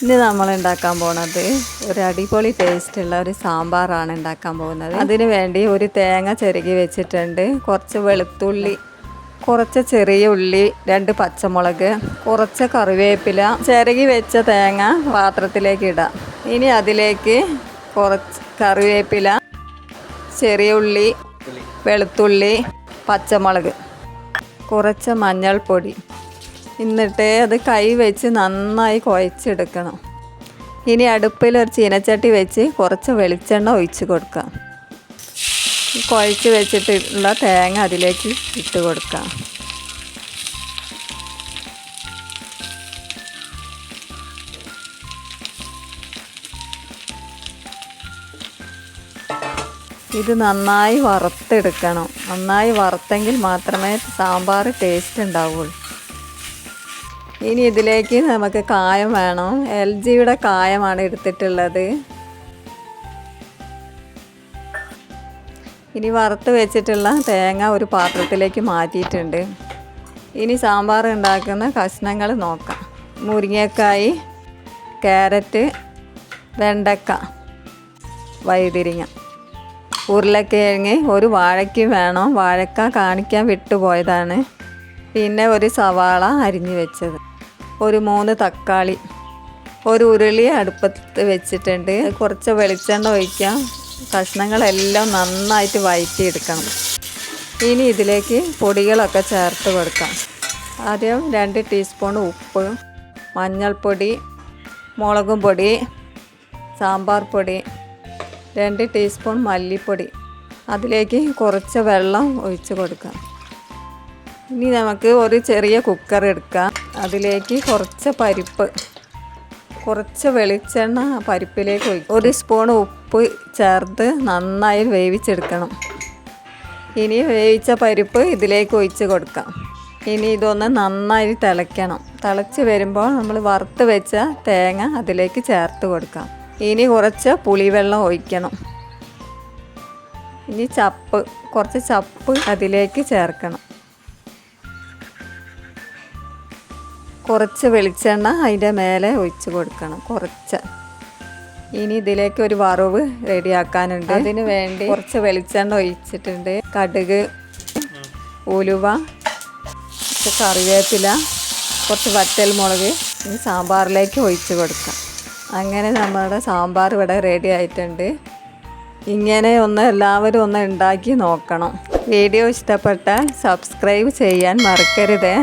ഇനി നമ്മൾ ഉണ്ടാക്കാൻ പോകുന്നത് ഒരു അടിപൊളി ടേസ്റ്റുള്ള ഒരു സാമ്പാറാണ് ഉണ്ടാക്കാൻ പോകുന്നത്. അതിന് വേണ്ടി ഒരു തേങ്ങ ചിരകി വെച്ചിട്ടുണ്ട്, കുറച്ച് വെളുത്തുള്ളി, കുറച്ച് ചെറിയ ഉള്ളി, 2 പച്ചമുളക്, കുറച്ച് കറിവേപ്പില, ചിരകി വെച്ച തേങ്ങ പാത്രത്തിലേക്ക് ഇടാം. ഇനി അതിലേക്ക് കുറച്ച് കറിവേപ്പില, ചെറിയ ഉള്ളി, വെളുത്തുള്ളി, പച്ചമുളക്, കുറച്ച് മഞ്ഞൾപ്പൊടി, എന്നിട്ട് അത് കൈ വെച്ച് നന്നായി കുഴച്ചെടുക്കണം. ഇനി അടുപ്പിൽ ഒരു ചീനച്ചട്ടി വെച്ച് കുറച്ച് വെളിച്ചെണ്ണ ഒഴിച്ച് കൊടുക്കാം. കുഴച്ച് വെച്ചിട്ടുള്ള തേങ്ങ അതിലേക്ക് ഇട്ട് കൊടുക്കാം. ഇത് നന്നായി വറുത്തെടുക്കണം. നന്നായി വറുത്തെങ്കിൽ മാത്രമേ സാമ്പാർ ടേസ്റ്റ് ഉണ്ടാവുള്ളൂ. ഇനി ഇതിലേക്ക് നമുക്ക് കായം വേണം. LGയുടെ കായമാണ് എടുത്തിട്ടുള്ളത്. ഇനി വറുത്ത് വെച്ചിട്ടുള്ള തേങ്ങ ഒരു പാത്രത്തിലേക്ക് മാറ്റിയിട്ടുണ്ട്. ഇനി സാമ്പാർ ഉണ്ടാക്കുന്ന കഷ്ണങ്ങൾ നോക്കാം. മുരിങ്ങക്കായ്, ക്യാരറ്റ്, വെണ്ടക്ക, വഴുതിരിങ്ങ, ഉരുളക്കിഴങ്ങ്, ഒരു വാഴയ്ക്ക് വേണം. വാഴക്ക കാണിക്കാൻ വിട്ടുപോയതാണ്. പിന്നെ ഒരു സവാള അരിഞ്ഞു വെച്ചത്, ഒരു 3 തക്കാളി, ഒരു ഉരുളി അടുപ്പത്ത് വെച്ചിട്ടുണ്ട്. കുറച്ച് വെളിച്ചെണ്ണ ഒഴിക്കാം. കഷ്ണങ്ങളെല്ലാം നന്നായിട്ട് വഴറ്റിയെടുക്കണം. ഇനി ഇതിലേക്ക് പൊടികളൊക്കെ ചേർത്ത് കൊടുക്കാം. ആദ്യം 2 ടീസ്പൂൺ ഉപ്പ്, മഞ്ഞൾപ്പൊടി, മുളകും പൊടി, സാമ്പാർ പൊടി, 2 ടീസ്പൂൺ മല്ലിപ്പൊടി, അതിലേക്ക് കുറച്ച് വെള്ളം ഒഴിച്ച് കൊടുക്കാം. ഇനി നമുക്ക് ഒരു ചെറിയ കുക്കർ എടുക്കാം. അതിലേക്ക് കുറച്ച് പരിപ്പ്, കുറച്ച് വെളിച്ചെണ്ണ പരിപ്പിലേക്ക് ഒഴിക്കും. 1 സ്പൂൺ ഉപ്പ് ചേർത്ത് നന്നായി വേവിച്ചെടുക്കണം. ഇനി വേവിച്ച പരിപ്പ് ഇതിലേക്ക് ഒഴിച്ച് കൊടുക്കാം. ഇനി ഇതൊന്ന് നന്നായി തിളയ്ക്കണം. തിളച്ച് വരുമ്പോൾ നമ്മൾ വറുത്ത് വെച്ച തേങ്ങ അതിലേക്ക് ചേർത്ത് കൊടുക്കാം. ഇനി കുറച്ച് പുളിവെള്ളം ഒഴിക്കണം. ഇനി കുറച്ച് ചപ്പ് അതിലേക്ക് ചേർക്കണം. കുറച്ച് വെളിച്ചെണ്ണ അതിൻ്റെ മേലെ ഒഴിച്ച് കൊടുക്കണം, കുറച്ച്. ഇനി ഇതിലേക്ക് ഒരു വറവ് റെഡിയാക്കാനുണ്ട്. അതിന് വേണ്ടി കുറച്ച് വെളിച്ചെണ്ണ ഒഴിച്ചിട്ടുണ്ട്. കടുക്, ഉലുവ, കുറച്ച് കറിവേപ്പില, കുറച്ച് വറ്റൽമുളക് ഇനി സാമ്പാറിലേക്ക് ഒഴിച്ച് കൊടുക്കാം. അങ്ങനെ നമ്മുടെ സാമ്പാർ ഇവിടെ റെഡി ആയിട്ടുണ്ട്. ഇങ്ങനെ എല്ലാവരും ഒന്ന് ഉണ്ടാക്കി നോക്കണം. വീഡിയോ ഇഷ്ടപ്പെട്ടാൽ സബ്സ്ക്രൈബ് ചെയ്യാൻ മറക്കരുത്.